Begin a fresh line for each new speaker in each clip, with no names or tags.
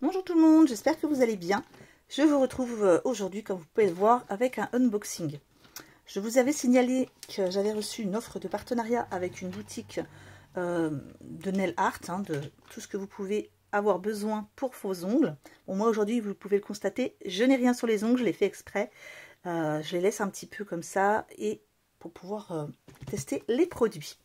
Bonjour tout le monde, j'espère que vous allez bien. Je vous retrouve aujourd'hui, comme vous pouvez le voir, avec un unboxing. Je vous avais signalé que j'avais reçu une offre de partenariat avec une boutique de nail art, de tout ce que vous pouvez avoir besoin pour vos ongles. Bon, moi aujourd'hui, vous pouvez le constater, je n'ai rien sur les ongles, je l'ai fait exprès. Je les laisse un petit peu comme ça et pour pouvoir tester les produits.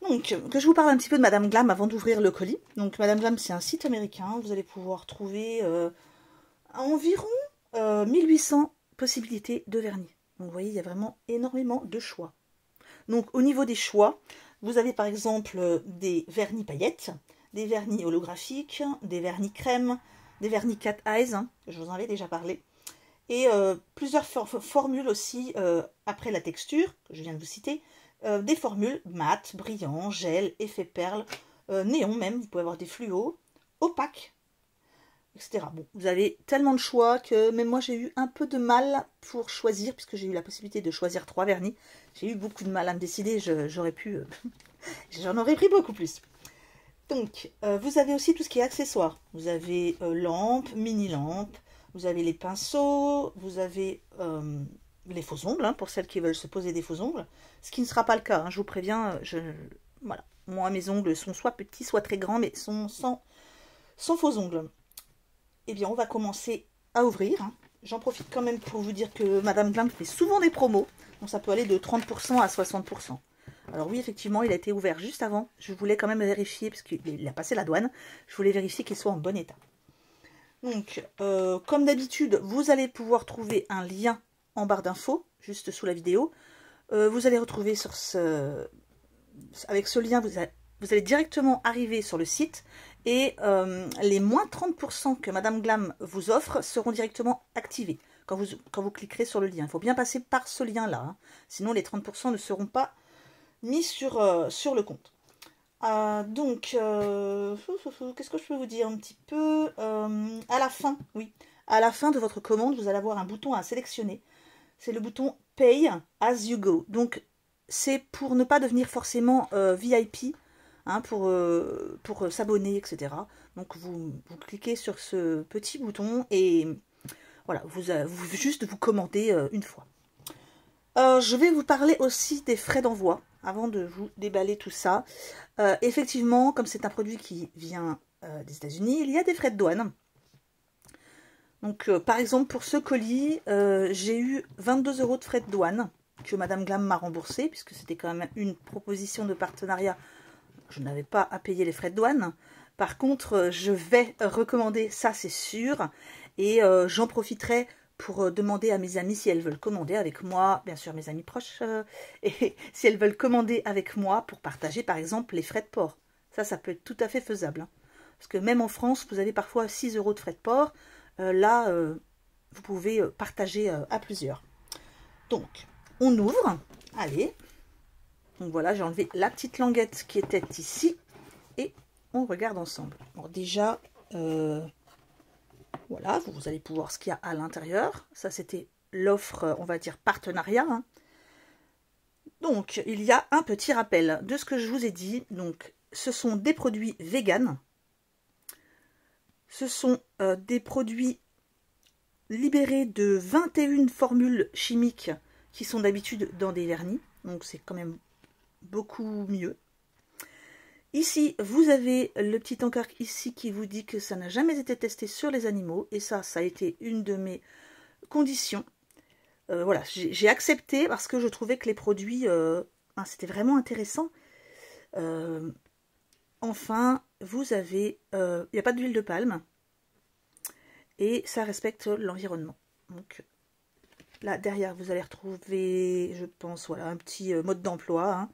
Donc, que je vous parle un petit peu de Madame Glam avant d'ouvrir le colis. Donc, Madame Glam, c'est un site américain. Vous allez pouvoir trouver environ 1800 possibilités de vernis. Donc, vous voyez, il y a vraiment énormément de choix. Donc, au niveau des choix, vous avez par exemple des vernis paillettes, des vernis holographiques, des vernis crème, des vernis cat eyes, je vous en avais déjà parlé, et plusieurs formules aussi après la texture, que je viens de vous citer, des formules mat, brillant, gel, effet perle, néon même, vous pouvez avoir des fluos, opaques, etc. Bon, vous avez tellement de choix que même moi j'ai eu un peu de mal pour choisir, puisque j'ai eu la possibilité de choisir 3 vernis. J'ai eu beaucoup de mal à me décider, j'aurais pu... j'en aurais pris beaucoup plus. Donc, vous avez aussi tout ce qui est accessoires. Vous avez lampes, mini-lampes, vous avez les pinceaux, vous avez les faux ongles, pour celles qui veulent se poser des faux ongles. Ce qui ne sera pas le cas, je vous préviens. Voilà. Moi, mes ongles sont soit petits, soit très grands, mais sont sans faux ongles. Eh bien, on va commencer à ouvrir. J'en profite quand même pour vous dire que Madame Glam fait souvent des promos. Donc, ça peut aller de 30% à 60%. Alors oui, effectivement, il a été ouvert juste avant. Je voulais quand même vérifier, parce qu'il a passé la douane. Je voulais vérifier qu'il soit en bon état. Donc, comme d'habitude, vous allez pouvoir trouver un lien en barre d'infos, juste sous la vidéo. Vous allez retrouver avec ce lien, vous allez directement arriver sur le site. Et les moins 30% que Madame Glam vous offre seront directement activés quand vous cliquerez sur le lien. Il faut bien passer par ce lien-là. Sinon, les 30% ne seront pas mis sur le compte. Donc, qu'est-ce que je peux vous dire un petit peu à la fin, oui, à la fin de votre commande, vous allez avoir un bouton à sélectionner. C'est le bouton Pay as you go. Donc, c'est pour ne pas devenir forcément VIP, pour s'abonner, etc. Donc, vous cliquez sur ce petit bouton et voilà, juste vous commandez une fois. Je vais vous parler aussi des frais d'envoi avant de vous déballer tout ça. Effectivement, comme c'est un produit qui vient des États-Unis, il y a des frais de douane. Donc, par exemple, pour ce colis, j'ai eu 22 € de frais de douane que Madame Glam m'a remboursé, puisque c'était quand même une proposition de partenariat. Je n'avais pas à payer les frais de douane. Par contre, je vais recommander, ça c'est sûr, et j'en profiterai pour demander à mes amis si elles veulent commander avec moi, bien sûr mes amis proches, et si elles veulent commander avec moi pour partager par exemple les frais de port. Ça peut être tout à fait faisable. Parce que même en France, vous avez parfois 6 € de frais de port. Là, vous pouvez partager à plusieurs. Donc, on ouvre. Allez. Donc voilà, j'ai enlevé la petite languette qui était ici. Et on regarde ensemble. Alors déjà, voilà, vous allez pouvoir voir ce qu'il y a à l'intérieur. Ça, c'était l'offre, on va dire, partenariat. Donc, il y a un petit rappel de ce que je vous ai dit. Donc, ce sont des produits véganes. Ce sont des produits libérés de 21 formules chimiques qui sont d'habitude dans des vernis. Donc, c'est quand même beaucoup mieux. Ici, vous avez le petit encart ici qui vous dit que ça n'a jamais été testé sur les animaux. Et ça a été une de mes conditions. Voilà, j'ai accepté parce que je trouvais que les produits, c'était vraiment intéressant. Enfin, vous avez, il n'y a pas d'huile de palme. Et ça respecte l'environnement. Donc, là, derrière, vous allez retrouver, je pense, voilà, un petit mode d'emploi.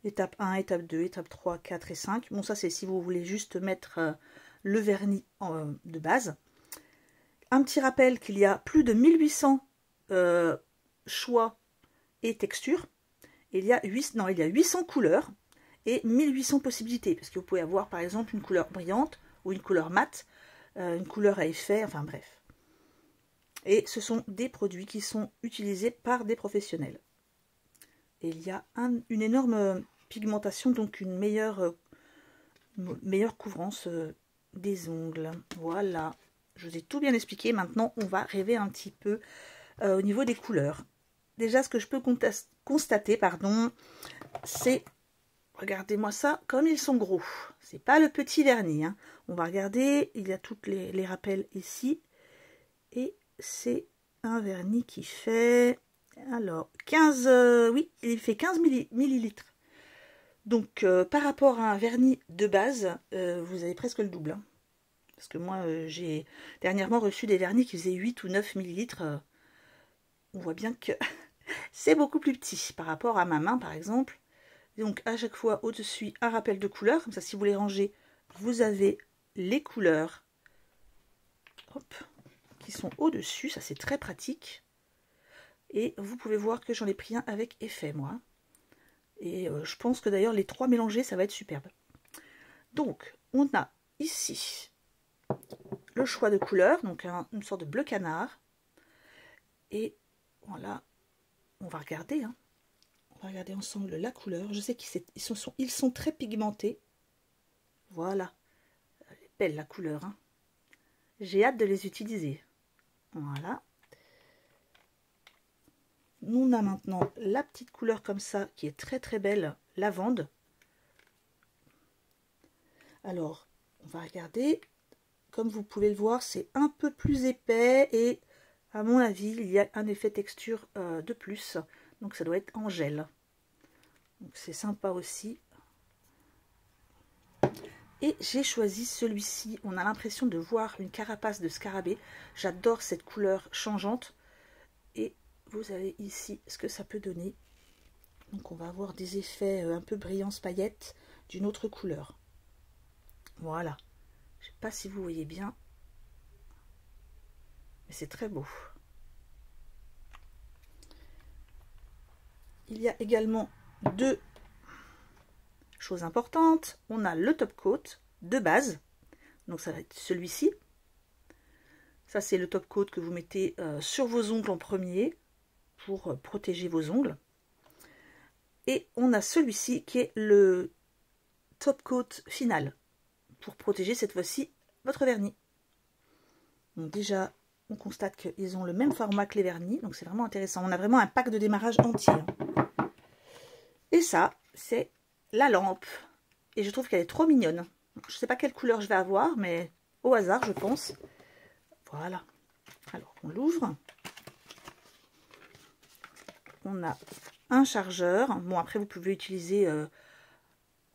Étape 1, étape 2, étape 3, 4 et 5. Bon, ça, c'est si vous voulez juste mettre le vernis de base. Un petit rappel qu'il y a plus de 1800 choix et textures. Il y a 800 couleurs et 1800 possibilités. Parce que vous pouvez avoir, par exemple, une couleur brillante ou une couleur mate, une couleur à effet, enfin bref. Et ce sont des produits qui sont utilisés par des professionnels. Et il y a une énorme pigmentation, donc une meilleure couvrance des ongles. Voilà, je vous ai tout bien expliqué. Maintenant, on va rêver un petit peu au niveau des couleurs. Déjà, ce que je peux constater, pardon, c'est, regardez-moi ça, comme ils sont gros. C'est pas le petit vernis, hein. On va regarder, il y a toutes les rappels ici. Et c'est un vernis qui fait, alors, 15, oui, il fait 15 millilitres. Donc, par rapport à un vernis de base, vous avez presque le double. Hein. Parce que moi, j'ai dernièrement reçu des vernis qui faisaient 8 ou 9 millilitres. On voit bien que c'est beaucoup plus petit par rapport à ma main, par exemple. Donc, à chaque fois, au-dessus, un rappel de couleur. Comme ça, si vous les rangez, vous avez les couleurs. Hop, qui sont au-dessus. Ça, c'est très pratique. Et vous pouvez voir que j'en ai pris un avec effet, moi. Et je pense que d'ailleurs, les trois mélangés, ça va être superbe. Donc, on a ici le choix de couleurs, donc une sorte de bleu canard. Et voilà, on va regarder. Hein. On va regarder ensemble la couleur. Je sais qu'ils sont très pigmentés. Voilà, elle est belle la couleur. Hein. J'ai hâte de les utiliser. Voilà. Nous, on a maintenant la petite couleur comme ça, qui est très très belle, lavande. Alors, on va regarder. Comme vous pouvez le voir, c'est un peu plus épais et à mon avis, il y a un effet texture de plus. Donc ça doit être en gel. Donc c'est sympa aussi. Et j'ai choisi celui-ci. On a l'impression de voir une carapace de scarabée. J'adore cette couleur changeante. Et vous avez ici ce que ça peut donner. Donc on va avoir des effets un peu brillants paillettes d'une autre couleur. Voilà. Je ne sais pas si vous voyez bien. Mais c'est très beau. Il y a également deux choses importantes. On a le top coat de base. Donc ça va être celui-ci. Ça c'est le top coat que vous mettez sur vos ongles en premier pour protéger vos ongles. Et on a celui-ci qui est le top coat final pour protéger cette fois-ci votre vernis. Donc déjà, on constate qu'ils ont le même format que les vernis, donc c'est vraiment intéressant. On a vraiment un pack de démarrage entier. Et ça, c'est la lampe. Et je trouve qu'elle est trop mignonne. Je ne sais pas quelle couleur je vais avoir, mais au hasard, je pense. Voilà. Alors, on l'ouvre. On a un chargeur. Bon, après, vous pouvez utiliser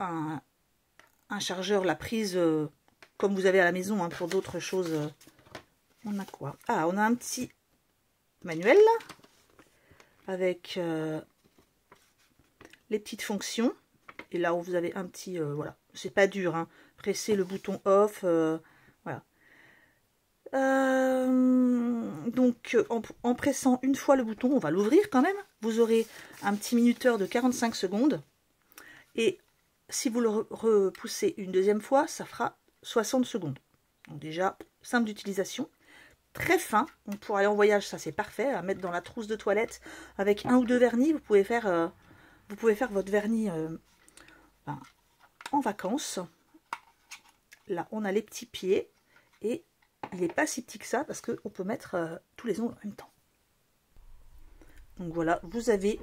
un chargeur, la prise, comme vous avez à la maison, hein, pour d'autres choses. On a quoi? Ah, on a un petit manuel avec les petites fonctions. Et là où vous avez un petit, voilà, c'est pas dur, hein. Pressez le bouton off, voilà. Donc en pressant une fois le bouton, on va l'ouvrir quand même. Vous aurez un petit minuteur de 45 secondes. Et si vous le repoussez une deuxième fois, ça fera 60 secondes. Donc déjà, simple d'utilisation. Très fin, donc pour aller en voyage, ça c'est parfait, à mettre dans la trousse de toilette avec un ou deux vernis. Vous pouvez faire votre vernis en vacances. Là, on a les petits pieds et il n'est pas si petit que ça parce qu'on peut mettre tous les ongles en même temps. Donc voilà, vous avez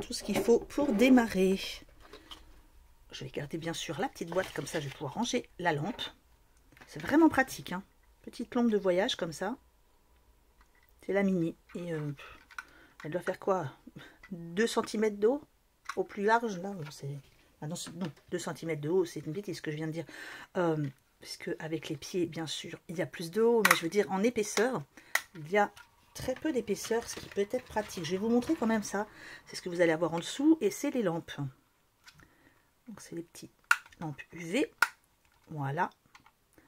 tout ce qu'il faut pour démarrer. Je vais garder bien sûr la petite boîte, comme ça je vais pouvoir ranger la lampe. C'est vraiment pratique, hein. Petite lampe de voyage comme ça. C'est la mini. Et elle doit faire quoi? 2 cm d'eau au plus large. Là, c'est... Ah non, 2 cm de haut, c'est une bêtise ce que je viens de dire. Puisque avec les pieds, bien sûr, il y a plus de haut. Mais je veux dire, en épaisseur, il y a très peu d'épaisseur, ce qui peut être pratique. Je vais vous montrer quand même ça. C'est ce que vous allez avoir en dessous. Et c'est les lampes. Donc, c'est les petites lampes UV. Voilà.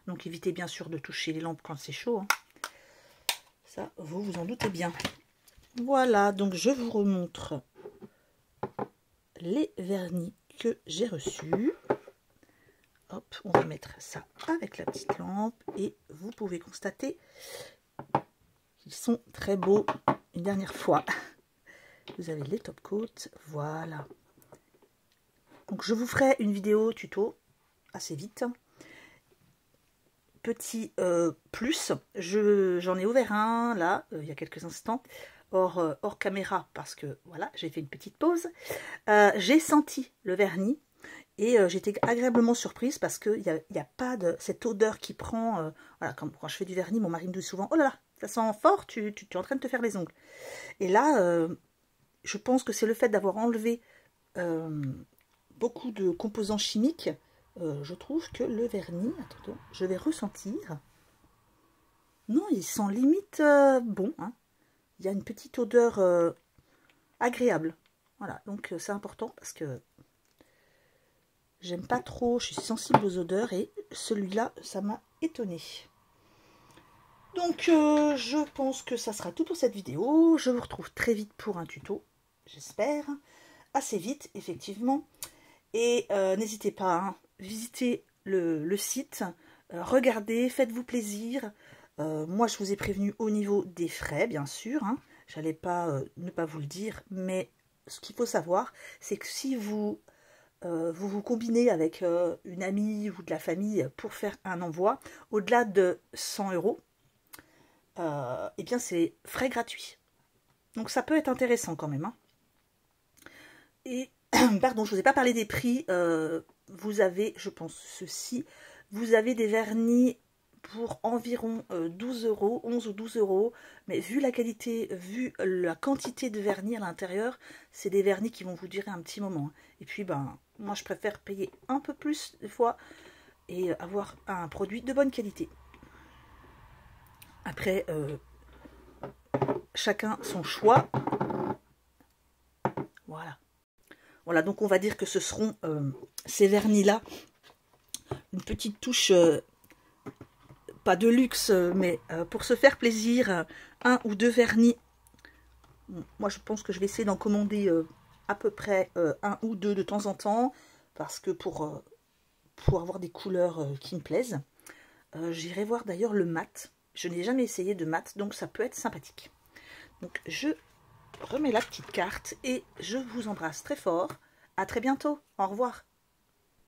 Donc, évitez bien sûr de toucher les lampes quand c'est chaud. Hein. Ça, vous vous en doutez bien. Voilà, donc je vous remontre les vernis que j'ai reçus. Hop, on va mettre ça avec la petite lampe. Et vous pouvez constater qu'ils sont très beaux. Une dernière fois. Vous avez les top coats. Voilà. Donc, je vous ferai une vidéo tuto assez vite. petit plus. J'en ai ouvert un là, il y a quelques instants, hors caméra, parce que voilà, j'ai fait une petite pause. J'ai senti le vernis et j'étais agréablement surprise parce qu'il n'y a pas de cette odeur qui prend. Voilà, quand je fais du vernis, mon mari me dit souvent: oh là là, ça sent fort, tu es en train de te faire les ongles. Et là, je pense que c'est le fait d'avoir enlevé beaucoup de composants chimiques. Je trouve que le vernis, attendez, je vais ressentir. Non, il sent limite bon. Hein. Il y a une petite odeur agréable. Voilà, donc c'est important parce que j'aime pas trop, je suis sensible aux odeurs et celui-là, ça m'a étonnée. Donc, je pense que ça sera tout pour cette vidéo. Je vous retrouve très vite pour un tuto, j'espère. Assez vite, effectivement. Et n'hésitez pas, hein, visitez le site, regardez, faites-vous plaisir. Moi, je vous ai prévenu au niveau des frais, bien sûr. Hein. J'allais pas ne pas vous le dire, mais ce qu'il faut savoir, c'est que si vous vous combinez avec une amie ou de la famille pour faire un envoi, au-delà de 100 €, eh bien, c'est frais gratuits. Donc, ça peut être intéressant quand même. Hein. Et pardon, je ne vous ai pas parlé des prix. Vous avez, je pense, ceci. Vous avez des vernis pour environ 12 €, 11 ou 12 €. Mais vu la qualité, vu la quantité de vernis à l'intérieur, c'est des vernis qui vont vous durer un petit moment. Et puis, ben, moi, je préfère payer un peu plus des fois et avoir un produit de bonne qualité. Après, chacun son choix. Voilà. Voilà, donc on va dire que ce seront ces vernis-là, une petite touche, pas de luxe, mais pour se faire plaisir, un ou deux vernis. Moi, je pense que je vais essayer d'en commander à peu près un ou deux de temps en temps, parce que pour avoir des couleurs qui me plaisent. J'irai voir d'ailleurs le mat. Je n'ai jamais essayé de mat, donc ça peut être sympathique. Donc je remets la petite carte et je vous embrasse très fort. À très bientôt. Au revoir.